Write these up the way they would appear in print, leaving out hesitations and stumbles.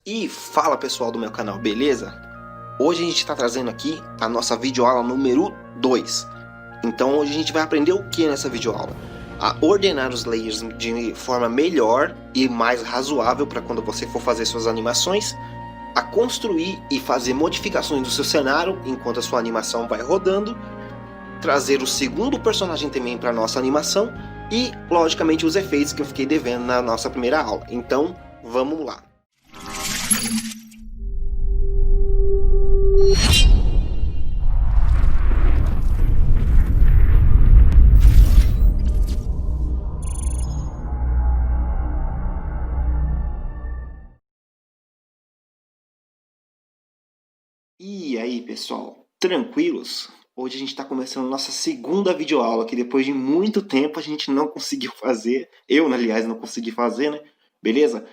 E fala pessoal do meu canal, beleza? Hoje a gente está trazendo aqui a nossa videoaula número 2. Então hoje a gente vai aprender o que nessa videoaula? A ordenar os layers de forma melhor e mais razoável para quando você for fazer suas animações, a construir e fazer modificações do seu cenário enquanto a sua animação vai rodando, trazer o segundo personagem também para nossa animação e, logicamente, os efeitos que eu fiquei devendo na nossa primeira aula. Então, vamos lá! E aí pessoal, tranquilos? Hoje a gente está começando nossa segunda videoaula, que depois de muito tempo a gente não conseguiu fazer. Eu, aliás, não consegui fazer, né? Beleza?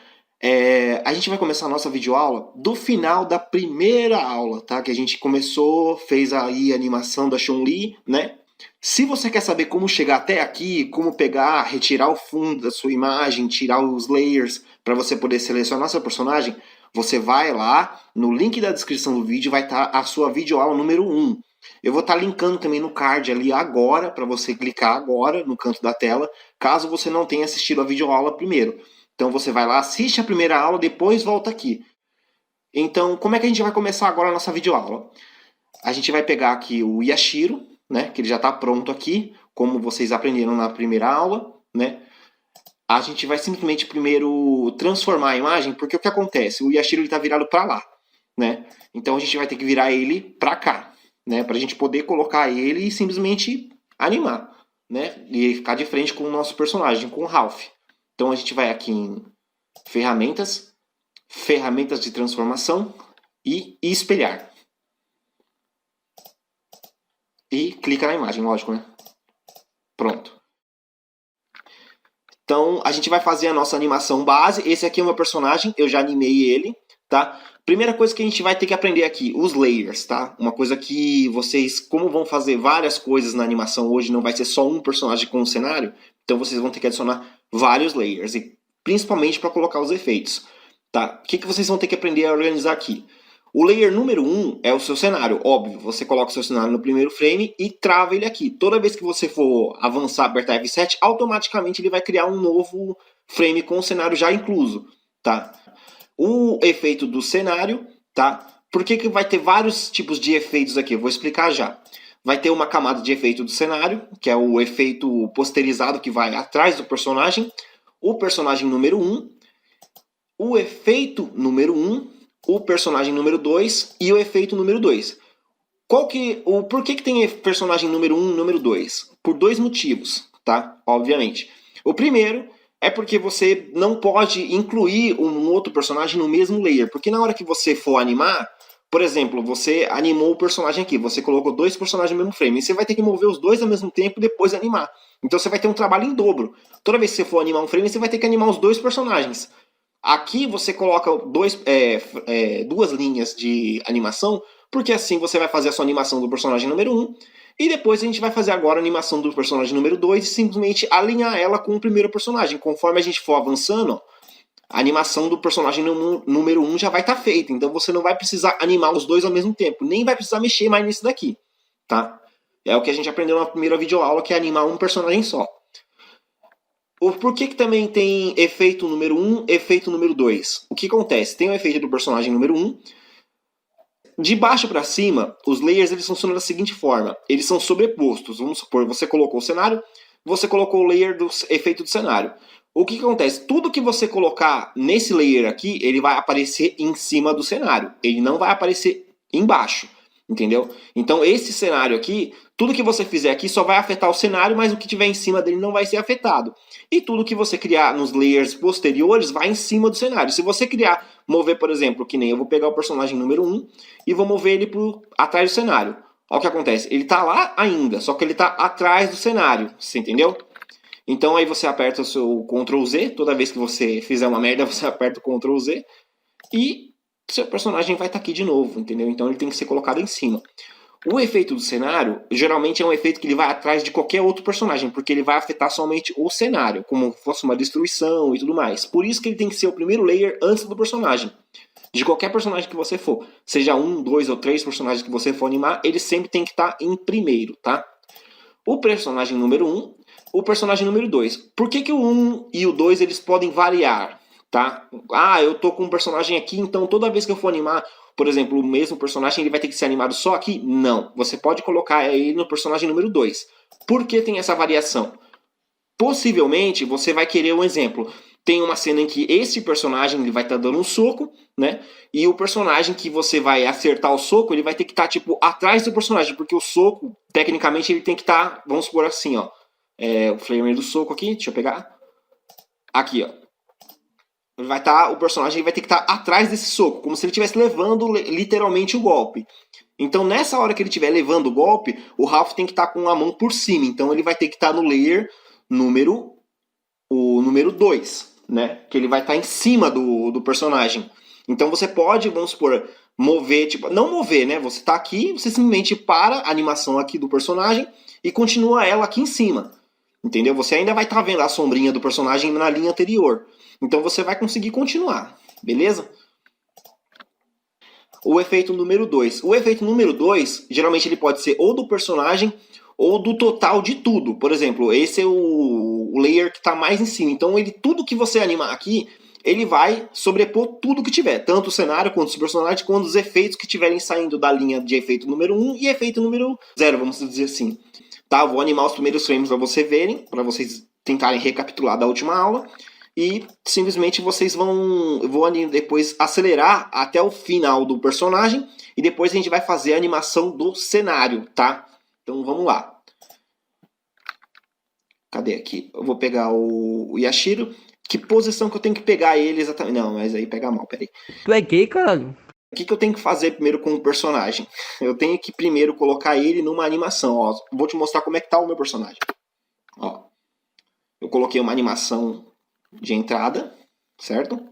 A gente vai começar a nossa videoaula do final da primeira aula, tá? Que a gente começou, fez aí a animação da Chun-Li, né? Se você quer saber como chegar até aqui, como pegar, retirar o fundo da sua imagem, tirar os layers para você poder selecionar seu personagem, você vai lá, no link da descrição do vídeo vai estar a sua videoaula número 1. Eu vou estar linkando também no card ali agora, para você clicar agora no canto da tela, caso você não tenha assistido a videoaula primeiro. Então você vai lá, assiste a primeira aula, depois volta aqui. Então, como é que a gente vai começar agora a nossa videoaula? A gente vai pegar aqui o Yashiro, né, que ele já está pronto aqui, como vocês aprenderam na primeira aula, né? A gente vai simplesmente primeiro transformar a imagem, porque o que acontece? O Yashiro está virado para lá, né? Então a gente vai ter que virar ele para cá, né? Para a gente poder colocar ele e simplesmente animar, né? E ficar de frente com o nosso personagem, com o Ralph. Então a gente vai aqui em ferramentas, ferramentas de transformação e espelhar. E clica na imagem, lógico, né? Pronto. Então, a gente vai fazer a nossa animação base. Esse aqui é o meu personagem, eu já animei ele, tá? Primeira coisa que a gente vai ter que aprender aqui, os layers, tá? Uma coisa que vocês, como vão fazer várias coisas na animação hoje, não vai ser só um personagem com um cenário, então vocês vão ter que adicionar vários layers, e principalmente para colocar os efeitos, tá? O que vocês vão ter que aprender a organizar aqui? O layer número 1 é o seu cenário, óbvio. Você coloca o seu cenário no primeiro frame e trava ele aqui. Toda vez que você for avançar, apertar F7, automaticamente ele vai criar um novo frame com o cenário já incluso, tá? O efeito do cenário, tá? Por que vai ter vários tipos de efeitos aqui? Eu vou explicar já. Vai ter uma camada de efeito do cenário, que é o efeito posterizado que vai atrás do personagem. O personagem número 1. O efeito número 1. O personagem número 2 e o efeito número 2. Por que tem personagem número 1 e número 2? Por dois motivos, tá? Obviamente. O primeiro é porque você não pode incluir um outro personagem no mesmo layer, porque na hora que você for animar, por exemplo, você animou o personagem aqui, você colocou dois personagens no mesmo frame, e você vai ter que mover os dois ao mesmo tempo e depois animar. Então você vai ter um trabalho em dobro. Toda vez que você for animar um frame, você vai ter que animar os dois personagens. Aqui você coloca duas linhas de animação, porque assim você vai fazer a sua animação do personagem número 1, e depois a gente vai fazer agora a animação do personagem número 2 e simplesmente alinhar ela com o primeiro personagem. Conforme a gente for avançando, a animação do personagem número 1 já vai estar feita, então você não vai precisar animar os dois ao mesmo tempo, nem vai precisar mexer mais nisso daqui, tá? É o que a gente aprendeu na primeira videoaula, que é animar um personagem só. Por que também tem efeito número 1, efeito número 2? O que acontece? Tem o efeito do personagem número 1. De baixo para cima, os layers eles funcionam da seguinte forma. Eles são sobrepostos. Vamos supor, você colocou o cenário, você colocou o layer do efeito do cenário. O que acontece? Tudo que você colocar nesse layer aqui, ele vai aparecer em cima do cenário. Ele não vai aparecer embaixo. Entendeu? Então esse cenário aqui, tudo que você fizer aqui só vai afetar o cenário, mas o que tiver em cima dele não vai ser afetado. E tudo que você criar nos layers posteriores vai em cima do cenário. Se você mover, por exemplo, que nem eu vou pegar o personagem número 1 e vou mover ele atrás do cenário. Olha o que acontece, ele está lá ainda, só que ele está atrás do cenário, você entendeu? Então aí você aperta o seu Ctrl Z, toda vez que você fizer uma merda você aperta o Ctrl Z e seu personagem vai estar aqui de novo, entendeu? Então ele tem que ser colocado em cima. O efeito do cenário, geralmente é um efeito que ele vai atrás de qualquer outro personagem, porque ele vai afetar somente o cenário, como se fosse uma destruição e tudo mais. Por isso que ele tem que ser o primeiro layer antes do personagem. De qualquer personagem que você for, seja um, dois ou três personagens que você for animar, ele sempre tem que estar em primeiro, tá? O personagem número 1, o personagem número 2. Por que o 1 e o 2 eles podem variar, tá? Ah, eu tô com um personagem aqui, então toda vez que eu for animar, por exemplo, o mesmo personagem, ele vai ter que ser animado só aqui? Não. Você pode colocar ele no personagem número 2. Por que tem essa variação? Possivelmente, você vai querer um exemplo. Tem uma cena em que esse personagem ele vai estar dando um soco, né? E o personagem que você vai acertar o soco, ele vai ter que estar, tipo, atrás do personagem. Porque o soco, tecnicamente, ele tem que estar, vamos supor assim, ó. O flamer do soco aqui, deixa eu pegar. Aqui, ó. O personagem vai ter que estar atrás desse soco, como se ele estivesse levando literalmente o golpe. Então, nessa hora que ele estiver levando o golpe, o Ralph tem que estar com a mão por cima. Então, ele vai ter que estar no layer número 2, né? Que ele vai estar em cima do personagem. Então, você pode, vamos supor, mover, tipo, não mover, né? Você está aqui, você simplesmente para a animação aqui do personagem e continua ela aqui em cima. Entendeu? Você ainda vai estar vendo a sombrinha do personagem na linha anterior. Então você vai conseguir continuar, beleza? O efeito número 2. O efeito número 2, geralmente ele pode ser ou do personagem ou do total de tudo. Por exemplo, esse é o layer que está mais em cima. Então tudo que você animar aqui, ele vai sobrepor tudo que tiver. Tanto o cenário, quanto os personagens, quanto os efeitos que estiverem saindo da linha de efeito número 1 e efeito número 0, vamos dizer assim. Tá? Vou animar os primeiros frames para vocês verem, para vocês tentarem recapitular da última aula. E simplesmente vocês vão depois acelerar até o final do personagem. E depois a gente vai fazer a animação do cenário, tá? Então vamos lá. Cadê aqui? Eu vou pegar o Yashiro. Que posição que eu tenho que pegar ele exatamente? Não, mas aí pega mal, peraí. Tu é gay, caralho? O que eu tenho que fazer primeiro com o personagem? Eu tenho que primeiro colocar ele numa animação. Ó, vou te mostrar como é que tá o meu personagem. Ó, eu coloquei uma animação de entrada, certo?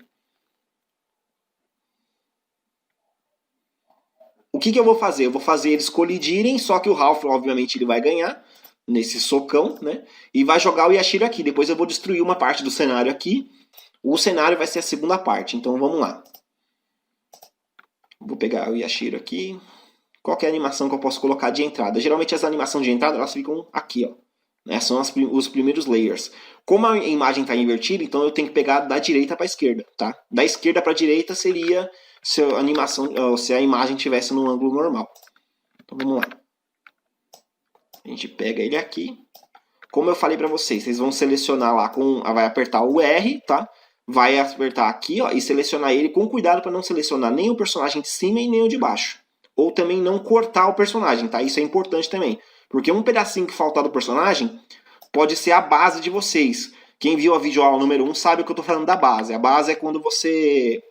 O que eu vou fazer? Eu vou fazer eles colidirem, só que o Ralph, obviamente, ele vai ganhar nesse socão, né? E vai jogar o Yashiro aqui. Depois eu vou destruir uma parte do cenário aqui. O cenário vai ser a segunda parte. Então vamos lá. Vou pegar o Yashiro aqui. Qual que é a animação que eu posso colocar de entrada? Geralmente as animações de entrada elas ficam aqui, ó. Né? São os primeiros layers. Como a imagem está invertida, então eu tenho que pegar da direita para a esquerda, tá? Da esquerda para a direita seria se a animação, se a imagem estivesse no ângulo normal. Então vamos lá. A gente pega ele aqui. Como eu falei para vocês, vocês vão selecionar lá vai apertar o R, tá? Vai apertar aqui, ó, e selecionar ele com cuidado para não selecionar nem o personagem de cima e nem o de baixo. Ou também não cortar o personagem, tá? Isso é importante também. Porque um pedacinho que faltar do personagem pode ser a base de vocês. Quem viu a videoaula número 1 sabe o que eu estou falando da base. A base é quando você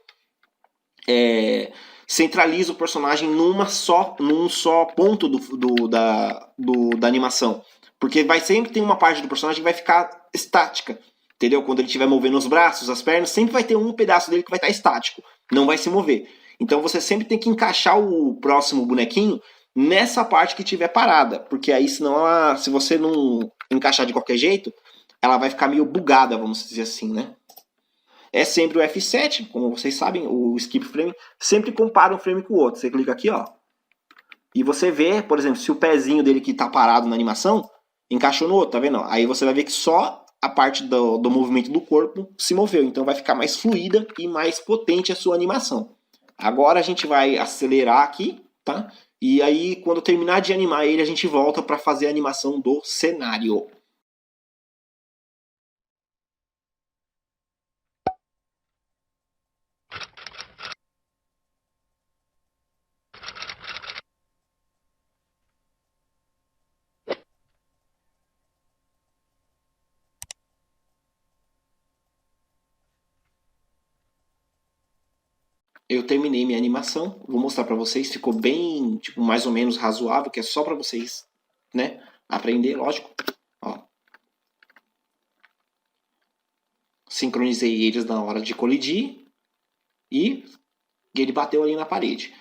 centraliza o personagem num só ponto da animação. Porque vai sempre ter uma parte do personagem que vai ficar estática. Entendeu? Quando ele estiver movendo os braços, as pernas, sempre vai ter um pedaço dele que vai estar estático. Não vai se mover. Então você sempre tem que encaixar o próximo bonequinho nessa parte que estiver parada. Porque aí, senão, se você não encaixar de qualquer jeito, ela vai ficar meio bugada, vamos dizer assim, né? É sempre o F7, como vocês sabem, o skip frame sempre compara um frame com o outro. Você clica aqui, ó. E você vê, por exemplo, se o pezinho dele que está parado na animação encaixou no outro, tá vendo? Aí você vai ver que só a parte do movimento do corpo se moveu. Então vai ficar mais fluida e mais potente a sua animação. Agora a gente vai acelerar aqui, tá? E aí, quando terminar de animar ele, a gente volta para fazer a animação do cenário. Eu terminei minha animação, vou mostrar para vocês, ficou bem, tipo, mais ou menos razoável, que é só para vocês, né, aprender, lógico. Ó. Sincronizei eles na hora de colidir e ele bateu ali na parede.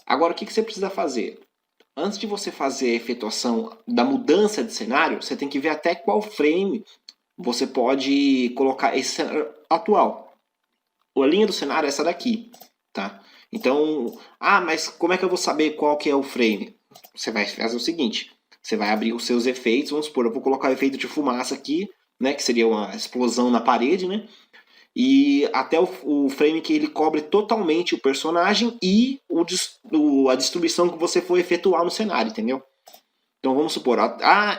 Agora, o que você precisa fazer? antes de você fazer a efetuação da mudança de cenário, você tem que ver até qual frame você pode colocar esse cenário atual. A linha do cenário é essa daqui, tá? Então, mas como é que eu vou saber qual que é o frame? Você vai fazer o seguinte, você vai abrir os seus efeitos, vamos supor, eu vou colocar o efeito de fumaça aqui, né, que seria uma explosão na parede, né? E até o frame que ele cobre totalmente o personagem e a distribuição que você for efetuar no cenário, entendeu? Então vamos supor,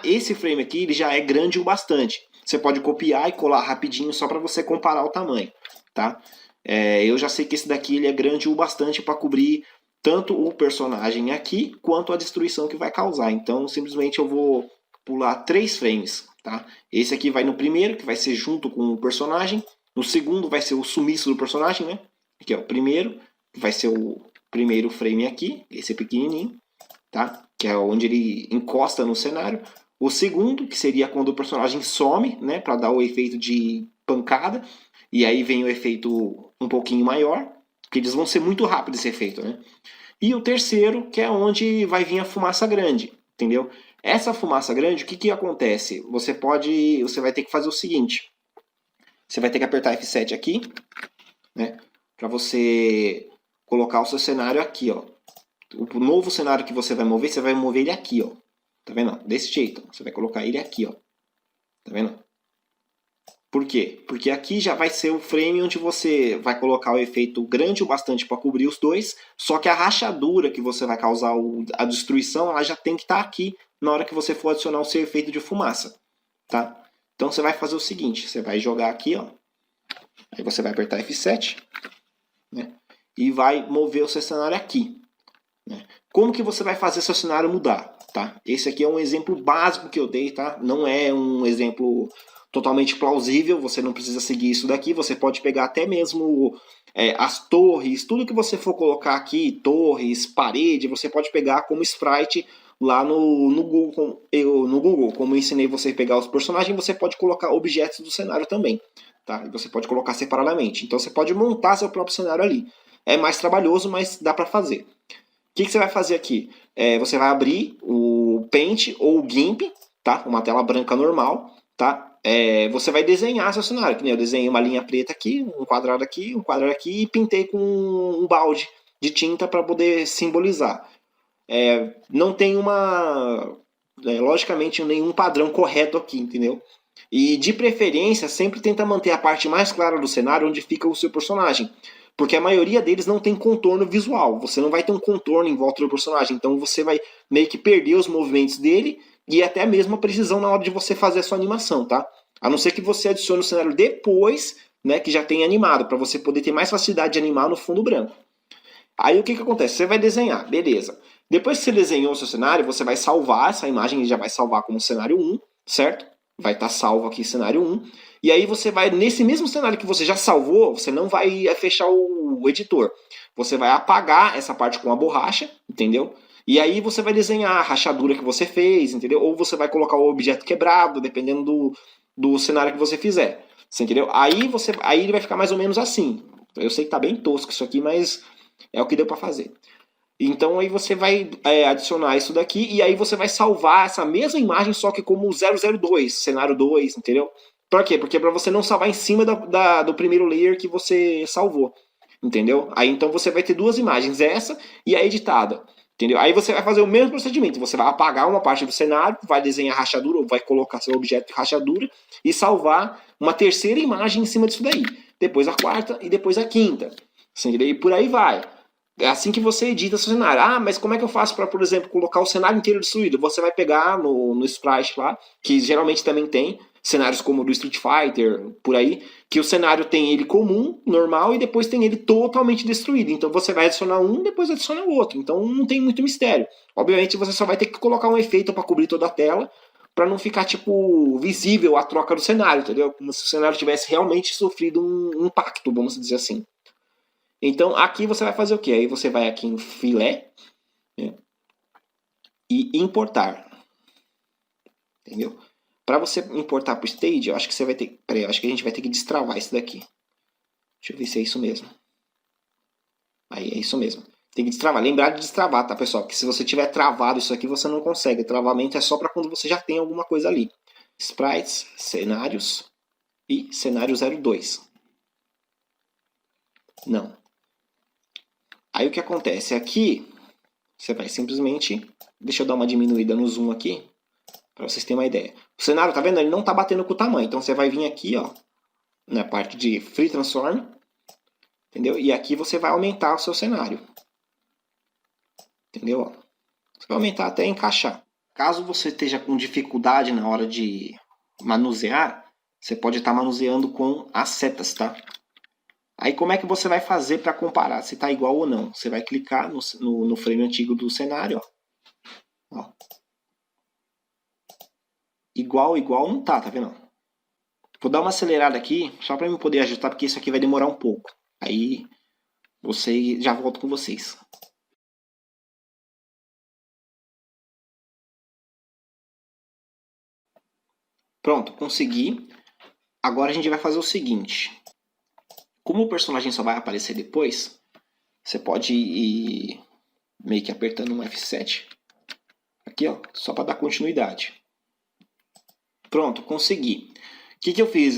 esse frame aqui ele já é grande o bastante. Você pode copiar e colar rapidinho só para você comparar o tamanho, tá? Eu já sei que esse daqui ele é grande o bastante para cobrir tanto o personagem aqui quanto a destruição que vai causar. Então simplesmente eu vou pular 3 frames, tá? Esse aqui vai no primeiro, que vai ser junto com o personagem. No segundo vai ser o sumiço do personagem, né? Aqui, ó, o primeiro, vai ser o primeiro frame aqui, esse pequenininho, tá? Que é onde ele encosta no cenário. O segundo, que seria quando o personagem some, né? Para dar o efeito de pancada. E aí vem o efeito um pouquinho maior, porque eles vão ser muito rápido esse efeito, né? E o terceiro, que é onde vai vir a fumaça grande, entendeu? Essa fumaça grande, o que acontece? Você vai ter que fazer o seguinte. Você vai ter que apertar F7 aqui, né? Para você colocar o seu cenário aqui, ó. O novo cenário que você vai mover ele aqui, ó. Tá vendo? Desse jeito. Você vai colocar ele aqui, ó. Tá vendo? Por quê? Porque aqui já vai ser o frame onde você vai colocar o efeito grande o bastante para cobrir os dois, só que a rachadura que você vai causar a destruição, ela já tem que estar aqui na hora que você for adicionar o seu efeito de fumaça, tá? Então você vai fazer o seguinte, você vai jogar aqui, ó. Aí você vai apertar F7, né? E vai mover o seu cenário aqui, né? Como que você vai fazer seu cenário mudar, tá? Esse aqui é um exemplo básico que eu dei, tá? Não é um exemplo totalmente plausível, você não precisa seguir isso daqui, você pode pegar até mesmo as torres, tudo que você for colocar aqui, torres, parede, você pode pegar como sprite lá no Google, como eu ensinei você a pegar os personagens, você pode colocar objetos do cenário também, tá? E você pode colocar separadamente, então você pode montar seu próprio cenário ali. É mais trabalhoso, mas dá para fazer. O que você vai fazer aqui? Você vai abrir o Paint ou o GIMP, tá? Uma tela branca normal, tá? Você vai desenhar seu cenário, que nem eu desenhei uma linha preta aqui, um quadrado aqui e pintei com um balde de tinta para poder simbolizar. Não tem logicamente, nenhum padrão correto aqui, entendeu? E de preferência, sempre tenta manter a parte mais clara do cenário onde fica o seu personagem. Porque a maioria deles não tem contorno visual. Você não vai ter um contorno em volta do personagem. Então você vai meio que perder os movimentos dele e até mesmo a precisão na hora de você fazer a sua animação, tá? A não ser que você adicione o cenário depois, né, que já tem animado, para você poder ter mais facilidade de animar no fundo branco. Aí o que acontece? Você vai desenhar, beleza. Depois que você desenhou o seu cenário, você vai salvar essa imagem, ele já vai salvar como cenário 1, certo? Vai estar salvo aqui cenário 1. E aí você vai, nesse mesmo cenário que você já salvou, você não vai fechar o editor. Você vai apagar essa parte com a borracha, entendeu? E aí você vai desenhar a rachadura que você fez, entendeu? Ou você vai colocar o objeto quebrado, dependendo do cenário que você fizer. Você entendeu? Aí ele vai ficar mais ou menos assim. Eu sei que tá bem tosco isso aqui, mas é o que deu para fazer. Então aí você vai adicionar isso daqui e aí você vai salvar essa mesma imagem, só que como 002, cenário 2, entendeu? Por quê? Porque é para você não salvar em cima do primeiro layer que você salvou, entendeu? Aí então você vai ter duas imagens, essa e a editada, entendeu? Aí você vai fazer o mesmo procedimento, você vai apagar uma parte do cenário, vai desenhar a rachadura, ou vai colocar seu objeto de rachadura e salvar uma terceira imagem em cima disso daí. Depois a quarta e depois a quinta, entendeu? E por aí vai. É assim que você edita seu cenário. Mas como é que eu faço para, por exemplo, colocar o cenário inteiro destruído? Você vai pegar no Sprite lá, que geralmente também tem cenários como o do Street Fighter, por aí, que o cenário tem ele comum, normal, e depois tem ele totalmente destruído. Então você vai adicionar um, depois adiciona o outro. Então não tem muito mistério. Obviamente você só vai ter que colocar um efeito para cobrir toda a tela, para não ficar, tipo, visível a troca do cenário, entendeu? Como se o cenário tivesse realmente sofrido um impacto, vamos dizer assim. Então, aqui você vai fazer o quê? Aí você vai aqui em filé, né, e importar. Entendeu? Para você importar para o Stage, eu acho que você vai ter... Peraí, eu acho que a gente vai ter que destravar isso daqui. Deixa eu ver se é isso mesmo. Aí, é isso mesmo. Tem que destravar. Lembrar de destravar, tá, pessoal? Porque se você tiver travado isso aqui, você não consegue. Travamento é só para quando você já tem alguma coisa ali. Sprites, cenários e cenário 02. Não. Aí o que acontece? Aqui, você vai simplesmente... Deixa eu dar uma diminuída no zoom aqui, para vocês terem uma ideia. O cenário, tá vendo? Ele não tá batendo com o tamanho. Então você vai vir aqui, ó, na parte de Free Transform, entendeu? E aqui você vai aumentar o seu cenário. Entendeu? Você vai aumentar até encaixar. Caso você esteja com dificuldade na hora de manusear, você pode estar manuseando com as setas, tá? Aí como é que você vai fazer para comparar se está igual ou não? Você vai clicar no frame antigo do cenário, ó. Igual não tá vendo? Vou dar uma acelerada aqui, só para eu poder ajustar, porque isso aqui vai demorar um pouco. Aí, já volto com vocês. Pronto, consegui. Agora a gente vai fazer o seguinte. Como o personagem só vai aparecer depois, você pode ir meio que apertando um F7. Aqui, ó, só para dar continuidade. Pronto, consegui. O que eu fiz?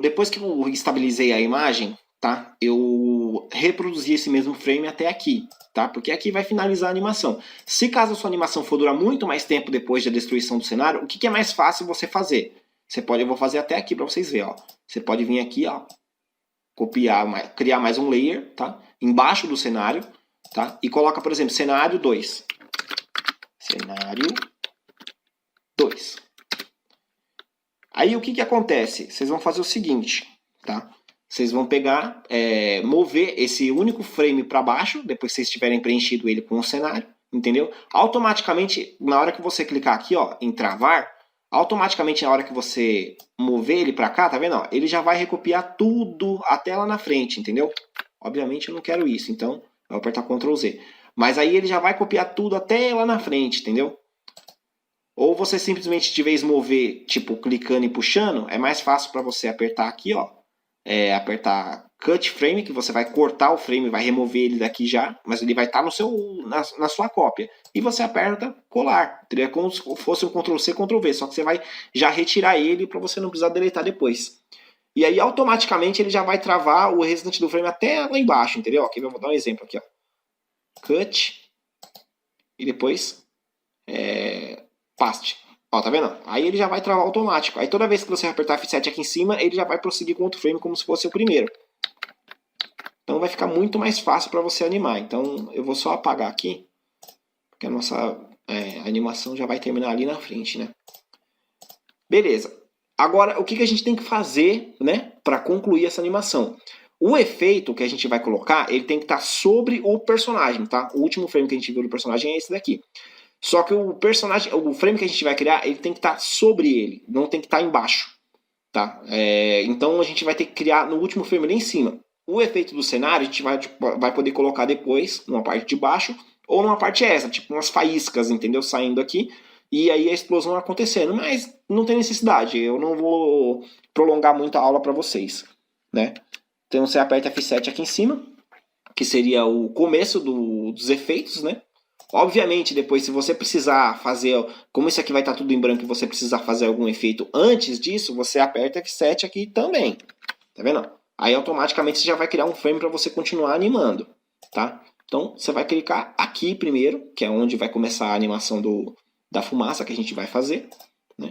Depois que eu estabilizei a imagem, tá? Eu reproduzi esse mesmo frame até aqui, tá? Porque aqui vai finalizar a animação. Se caso a sua animação for durar muito mais tempo depois da destruição do cenário, o que é mais fácil você fazer? Eu vou fazer até aqui para vocês verem, ó. Você pode vir aqui, ó, copiar, criar mais um layer, tá? Embaixo do cenário, tá? E coloca, por exemplo, cenário 2. Cenário 2. Aí o que acontece? Vocês vão fazer o seguinte, tá? Vocês vão pegar, mover esse único frame para baixo, depois que vocês tiverem preenchido ele com o cenário, entendeu? Automaticamente, na hora que você clicar aqui, ó, em travar, automaticamente na hora que você mover ele para cá, tá vendo? Ó, ele já vai recopiar tudo até lá na frente, entendeu? Obviamente eu não quero isso, então eu vou apertar Ctrl Z. Mas aí ele já vai copiar tudo até lá na frente, entendeu? Ou você simplesmente, de vez mover, tipo, clicando e puxando, é mais fácil para você apertar aqui, ó. Apertar Cut Frame, que você vai cortar o frame, vai remover ele daqui já, mas ele vai estar na sua cópia. E você aperta Colar. Seria como se fosse um Ctrl C, Ctrl V, só que você vai já retirar ele para você não precisar deletar depois. E aí, automaticamente, ele já vai travar o restante do frame até lá embaixo, entendeu? Aqui eu vou dar um exemplo aqui, ó. Cut. E depois... Paste. Ó, tá vendo? Aí ele já vai travar automático. Aí toda vez que você apertar F7 aqui em cima, ele já vai prosseguir com outro frame como se fosse o primeiro. Então vai ficar muito mais fácil para você animar. Então eu vou só apagar aqui, porque a nossa animação já vai terminar ali na frente, né? Beleza. Agora, o que a gente tem que fazer, né, para concluir essa animação? O efeito que a gente vai colocar, ele tem que estar sobre o personagem, tá? O último frame que a gente viu do personagem é esse daqui. Só que o frame que a gente vai criar, ele tem que estar sobre ele, não tem que estar embaixo, tá? Então a gente vai ter que criar no último frame ali em cima. O efeito do cenário a gente vai poder colocar depois, numa parte de baixo, ou numa parte extra, tipo umas faíscas, entendeu? Saindo aqui, e aí a explosão acontecendo. Mas não tem necessidade, eu não vou prolongar muito a aula para vocês, né? Então você aperta F7 aqui em cima, que seria o começo dos efeitos, né? Obviamente, depois, se você precisar fazer, como isso aqui vai estar tudo em branco e você precisar fazer algum efeito antes disso, você aperta F7 aqui também. Tá vendo? Aí automaticamente você já vai criar um frame para você continuar animando, tá? Então você vai clicar aqui primeiro, que é onde vai começar a animação da fumaça que a gente vai fazer, né?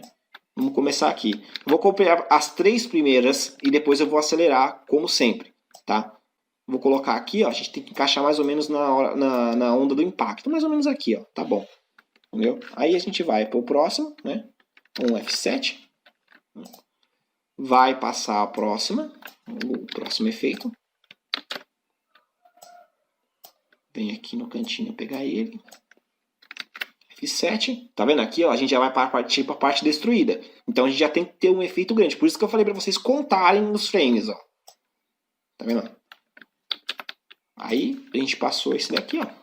Vamos começar aqui. Eu vou copiar as 3 primeiras e depois eu vou acelerar, como sempre, tá? Vou colocar aqui, ó, a gente tem que encaixar mais ou menos na onda do impacto. Mais ou menos aqui, ó, tá bom. Entendeu? Aí a gente vai para o próximo, né? Um F7. Vai passar a próxima. O próximo efeito. Vem aqui no cantinho pegar ele. F7. Tá vendo aqui, ó? A gente já vai partir para a parte destruída. Então a gente já tem que ter um efeito grande. Por isso que eu falei para vocês contarem os frames, ó. Tá vendo? Aí a gente passou esse daqui, ó. Tá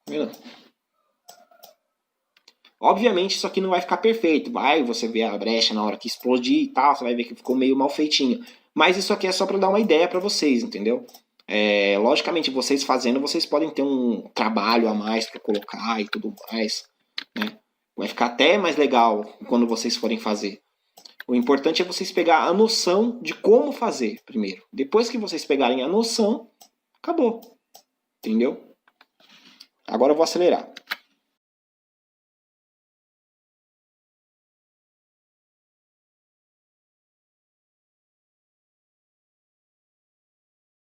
vendo? Obviamente isso aqui não vai ficar perfeito. Você vê a brecha na hora que explodir e tal, você vai ver que ficou meio mal feitinho. Mas isso aqui é só para dar uma ideia para vocês, entendeu? Logicamente, vocês fazendo, vocês podem ter um trabalho a mais para colocar e tudo mais, né? Vai ficar até mais legal quando vocês forem fazer. O importante é vocês pegar a noção de como fazer primeiro. Depois que vocês pegarem a noção, acabou. Entendeu? Agora eu vou acelerar.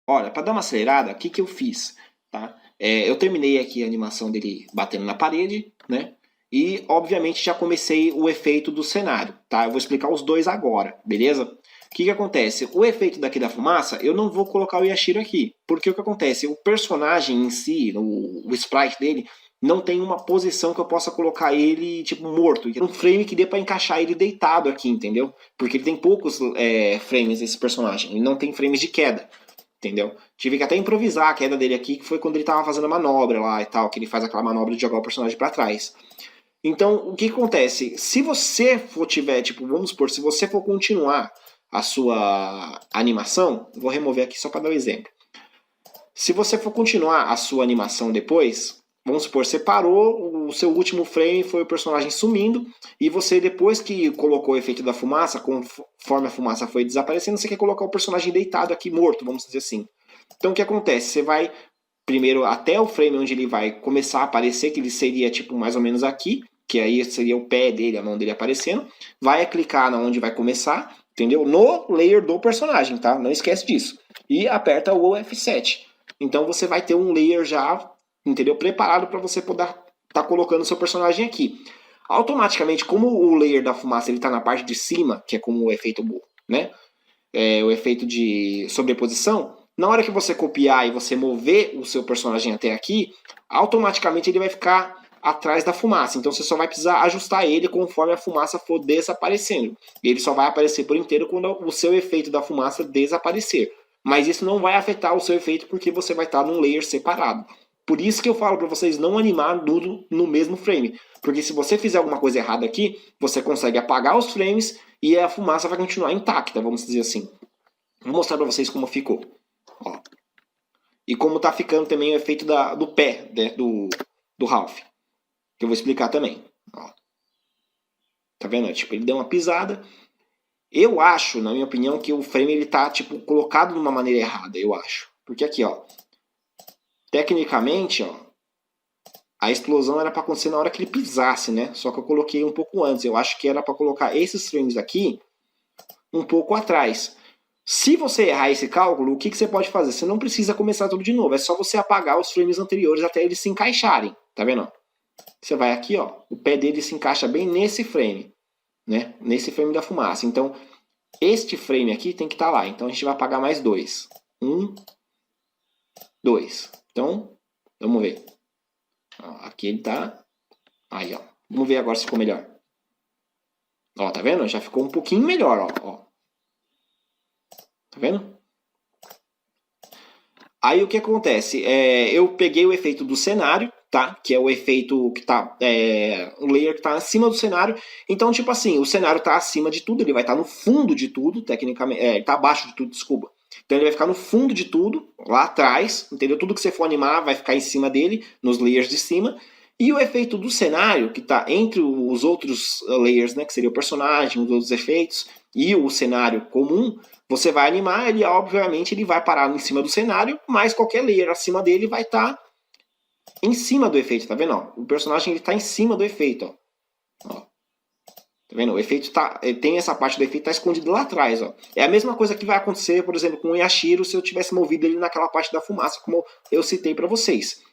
Olha, para dar uma acelerada, o que, que eu fiz? Tá? Eu terminei aqui a animação dele batendo na parede, né? E, obviamente, já comecei o efeito do cenário, tá? Eu vou explicar os dois agora, beleza? O que, que acontece? O efeito daqui da fumaça, eu não vou colocar o Yashiro aqui. Porque o que acontece? O personagem em si, o sprite dele, não tem uma posição que eu possa colocar ele, tipo, morto. Um frame que dê para encaixar ele deitado aqui, entendeu? Porque ele tem poucos frames, esse personagem. Ele não tem frames de queda. Entendeu? Tive que até improvisar a queda dele aqui, que foi quando ele tava fazendo a manobra lá e tal, que ele faz aquela manobra de jogar o personagem para trás. Então, o que acontece? Se você for tiver, tipo, vamos supor, se você for continuar a sua animação, vou remover aqui só para dar um exemplo. Se você for continuar a sua animação depois, vamos supor, você parou, o seu último frame foi o personagem sumindo, e você, depois que colocou o efeito da fumaça, conforme a fumaça foi desaparecendo, você quer colocar o personagem deitado aqui, morto, vamos dizer assim. Então o que acontece? Você vai primeiro até o frame onde ele vai começar a aparecer, que ele seria tipo mais ou menos aqui, que aí seria o pé dele, a mão dele aparecendo, vai clicar na onde vai começar, entendeu? No layer do personagem, tá? Não esquece disso. E aperta o F7. Então você vai ter um layer já, entendeu? Preparado para você poder tá colocando o seu personagem aqui. Automaticamente, como o layer da fumaça ele tá na parte de cima, que é como o efeito, né? O efeito de sobreposição, na hora que você copiar e você mover o seu personagem até aqui, automaticamente ele vai ficar atrás da fumaça. Então você só vai precisar ajustar ele conforme a fumaça for desaparecendo. Ele só vai aparecer por inteiro quando o seu efeito da fumaça desaparecer. Mas isso não vai afetar o seu efeito porque você vai estar num layer separado. Por isso que eu falo para vocês não animar tudo no mesmo frame. Porque se você fizer alguma coisa errada aqui, você consegue apagar os frames e a fumaça vai continuar intacta, vamos dizer assim. Vou mostrar para vocês como ficou. Ó. E como tá ficando também o efeito do pé, né, do Ralph. Que eu vou explicar também. Ó. Tá vendo? Tipo, ele deu uma pisada. Eu acho, na minha opinião, que o frame ele tá tipo, colocado de uma maneira errada, eu acho. Porque aqui, ó. Tecnicamente, ó. A explosão era para acontecer na hora que ele pisasse, né? Só que eu coloquei um pouco antes. Eu acho que era para colocar esses frames aqui um pouco atrás. Se você errar esse cálculo, o que você pode fazer? Você não precisa começar tudo de novo. É só você apagar os frames anteriores até eles se encaixarem. Tá vendo? Você vai aqui, ó. O pé dele se encaixa bem nesse frame. Né? Nesse frame da fumaça. Então, este frame aqui tem que estar lá. Então, a gente vai apagar mais dois. 1, 2. Então, vamos ver. Aqui ele tá. Aí, ó. Vamos ver agora se ficou melhor. Ó, tá vendo? Já ficou um pouquinho melhor, ó. Tá vendo? Aí o que acontece? Eu peguei o efeito do cenário, tá? Que é o efeito que tá... um layer que tá acima do cenário. Então, tipo assim, o cenário tá acima de tudo. Ele vai estar no fundo de tudo, tecnicamente. Ele tá abaixo de tudo, desculpa. Então ele vai ficar no fundo de tudo, lá atrás, entendeu? Tudo que você for animar vai ficar em cima dele, nos layers de cima. E o efeito do cenário, que está entre os outros layers, né, que seria o personagem, os outros efeitos, e o cenário comum, você vai animar, ele obviamente ele vai parar em cima do cenário, mas qualquer layer acima dele vai estar em cima do efeito, tá vendo? Ó? O personagem está em cima do efeito, ó. Tá vendo? O efeito tem essa parte do efeito tá escondido lá atrás, ó. É a mesma coisa que vai acontecer, por exemplo, com o Yashiro se eu tivesse movido ele naquela parte da fumaça, como eu citei para vocês.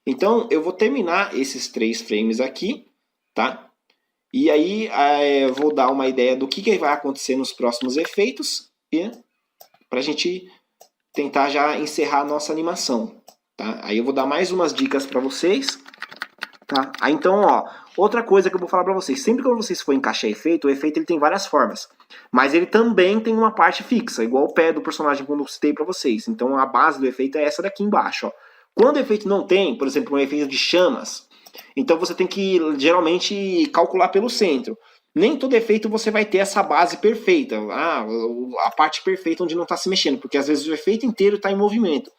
Então, eu vou terminar esses 3 frames aqui, tá? E aí, eu vou dar uma ideia do que vai acontecer nos próximos efeitos, para a gente tentar já encerrar a nossa animação, tá? Aí eu vou dar mais umas dicas para vocês, tá? Aí então, ó, outra coisa que eu vou falar para vocês, sempre que vocês for encaixar efeito, o efeito ele tem várias formas, mas ele também tem uma parte fixa, igual o pé do personagem quando eu citei para vocês. Então a base do efeito é essa daqui embaixo, ó. Quando o efeito não tem, por exemplo, um efeito de chamas, então você tem que geralmente calcular pelo centro. Nem todo efeito você vai ter essa base perfeita, a parte perfeita onde não está se mexendo, porque às vezes o efeito inteiro está em movimento.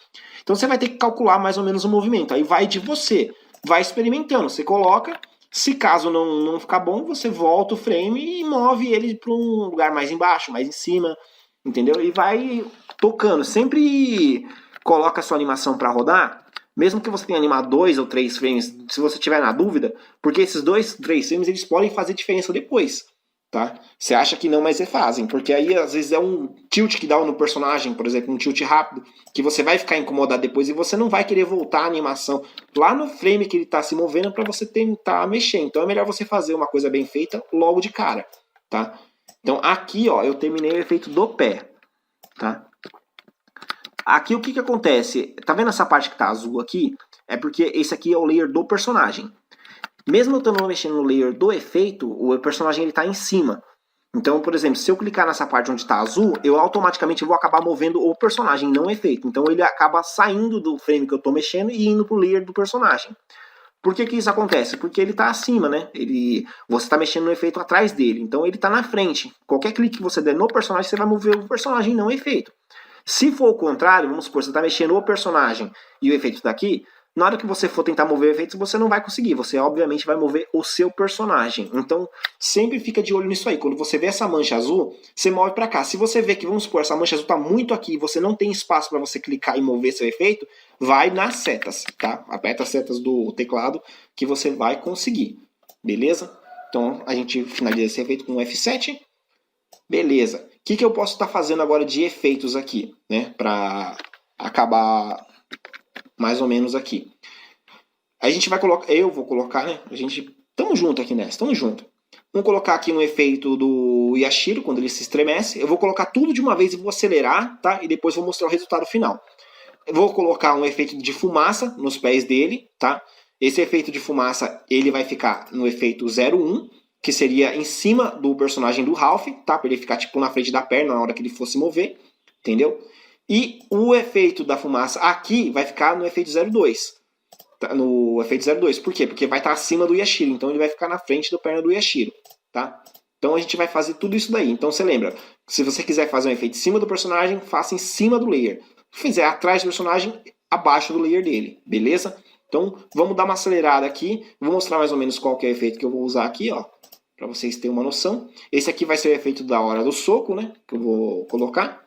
Então você vai ter que calcular mais ou menos o movimento. Aí vai de você, vai experimentando, você coloca, se caso não ficar bom, você volta o frame e move ele para um lugar mais embaixo, mais em cima, entendeu? E vai tocando, sempre coloca a sua animação para rodar, mesmo que você tenha animado 2 ou 3 frames, se você tiver na dúvida, porque esses 2, 3 frames eles podem fazer diferença depois, tá? Você acha que não, mas fazem, porque aí às vezes é um tilt que dá no personagem, por exemplo, um tilt rápido, que você vai ficar incomodado depois e você não vai querer voltar a animação lá no frame que ele está se movendo para você tentar mexer. Então é melhor você fazer uma coisa bem feita logo de cara, tá? Então aqui, ó, eu terminei o efeito do pé, tá? Aqui o que acontece? Tá vendo essa parte que tá azul aqui? É porque esse aqui é o layer do personagem. Mesmo eu estando mexendo no layer do efeito, o personagem ele tá em cima. Então, por exemplo, se eu clicar nessa parte onde tá azul, eu automaticamente vou acabar movendo o personagem, não o efeito. Então ele acaba saindo do frame que eu tô mexendo e indo pro layer do personagem. Por que isso acontece? Porque ele tá acima, né? Você tá mexendo no efeito atrás dele, então ele tá na frente. Qualquer clique que você der no personagem, você vai mover o personagem, não o efeito. Se for o contrário, vamos supor, você está mexendo o personagem e o efeito daqui, na hora que você for tentar mover o efeito, você não vai conseguir. Você, obviamente, vai mover o seu personagem. Então, sempre fica de olho nisso aí. Quando você vê essa mancha azul, você move para cá. Se você vê que, vamos supor, essa mancha azul está muito aqui e você não tem espaço para você clicar e mover seu efeito, vai nas setas, tá? Aperta as setas do teclado que você vai conseguir. Beleza? Então, a gente finaliza esse efeito com o F7. Beleza. O que eu posso estar fazendo agora de efeitos aqui, né? Para acabar mais ou menos aqui. A gente vai colocar, eu vou colocar, né? A gente, tamo junto aqui nessa, tamo junto. Vamos colocar aqui um efeito do Yashiro, quando ele se estremece. Eu vou colocar tudo de uma vez e vou acelerar, tá? E depois vou mostrar o resultado final. Eu vou colocar um efeito de fumaça nos pés dele, tá? Esse efeito de fumaça, ele vai ficar no efeito 01, que seria em cima do personagem do Ralph, tá? Para ele ficar tipo na frente da perna na hora que ele fosse mover, entendeu? E o efeito da fumaça aqui vai ficar no efeito 02. Tá? No efeito 02. Por quê? Porque vai estar acima do Yashiro, então ele vai ficar na frente da perna do Yashiro, tá? Então a gente vai fazer tudo isso daí. Então você lembra, se você quiser fazer um efeito em cima do personagem, faça em cima do layer. Se fizer atrás do personagem, abaixo do layer dele, beleza? Então vamos dar uma acelerada aqui. Vou mostrar mais ou menos qual que é o efeito que eu vou usar aqui, ó, para vocês terem uma noção. Esse aqui vai ser o efeito da hora do soco, né, que eu vou colocar.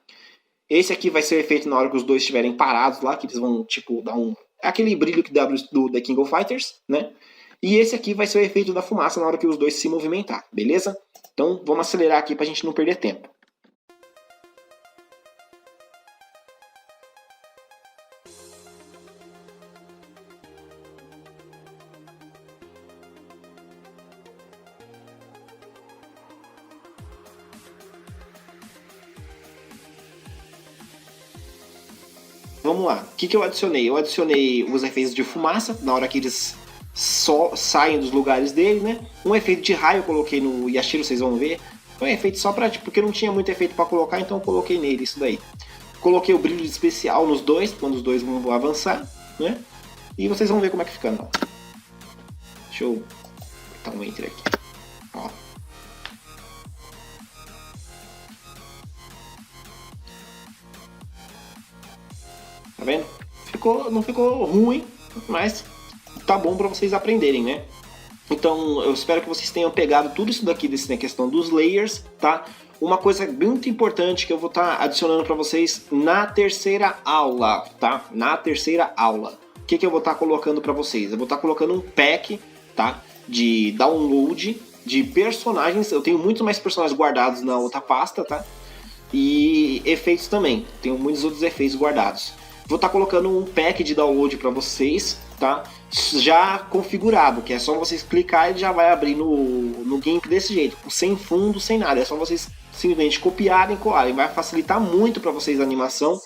Esse aqui vai ser o efeito na hora que os dois estiverem parados lá, que eles vão, tipo, dar um... É aquele brilho que dá do The King of Fighters, né? E esse aqui vai ser o efeito da fumaça na hora que os dois se movimentar, beleza? Então vamos acelerar aqui pra gente não perder tempo. Vamos lá, o que eu adicionei? Eu adicionei os efeitos de fumaça, na hora que eles só saem dos lugares dele, né? Um efeito de raio eu coloquei no Yashiro, vocês vão ver. Foi um efeito só pra, tipo, porque não tinha muito efeito para colocar, então eu coloquei nele isso daí. Coloquei o brilho especial nos dois, quando os dois vão avançar, né? E vocês vão ver como é que fica, não. Deixa eu botar um enter aqui. Ó. Tá vendo? Não ficou ruim, mas tá bom para vocês aprenderem, né? Então, eu espero que vocês tenham pegado tudo isso daqui na questão dos layers, tá? Uma coisa muito importante que eu vou estar adicionando para vocês na terceira aula, tá? Na terceira aula. O que eu vou estar colocando para vocês? Eu vou estar colocando um pack, tá? De download de personagens. Eu tenho muitos mais personagens guardados na outra pasta, tá? E efeitos também. Tenho muitos outros efeitos guardados. Vou estar colocando um pack de download para vocês, tá? Já configurado, que é só vocês clicar e já vai abrir no GIMP desse jeito, sem fundo, sem nada. É só vocês simplesmente copiarem e colarem. Vai facilitar muito para vocês a animação.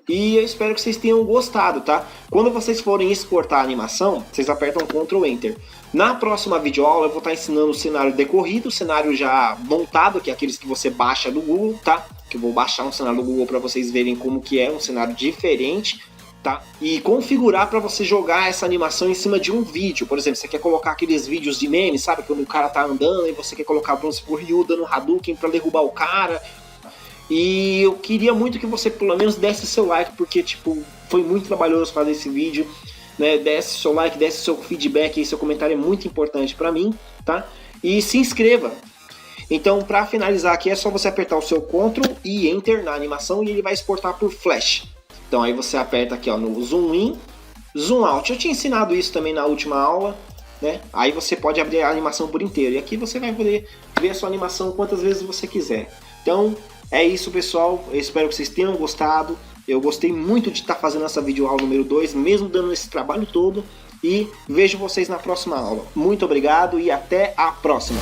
E eu espero que vocês tenham gostado, tá? Quando vocês forem exportar a animação, vocês apertam Ctrl Enter. Na próxima videoaula eu vou estar ensinando o cenário decorrido, o cenário já montado, que é aqueles que você baixa do Google, tá? Que eu vou baixar um cenário do Google para vocês verem como que é um cenário diferente. tá? E configurar para você jogar essa animação em cima de um vídeo. Por exemplo, você quer colocar aqueles vídeos de meme, sabe? Quando o cara tá andando e você quer colocar, vamos supor, Ryu dando Hadouken para derrubar o cara. E eu queria muito que você pelo menos desse seu like, porque tipo, foi muito trabalhoso fazer esse vídeo, né? Desse seu like, desse seu feedback e seu comentário é muito importante para mim, tá? E se inscreva. Então, para finalizar aqui, é só você apertar o seu Ctrl e Enter na animação e ele vai exportar por Flash. Então aí você aperta aqui ó, no Zoom In, Zoom Out. Eu tinha ensinado isso também na última aula, né? Aí você pode abrir a animação por inteiro. E aqui você vai poder ver a sua animação quantas vezes você quiser. Então, é isso, pessoal. Eu espero que vocês tenham gostado. Eu gostei muito de estar fazendo essa videoaula número 2, mesmo dando esse trabalho todo. E vejo vocês na próxima aula. Muito obrigado e até a próxima.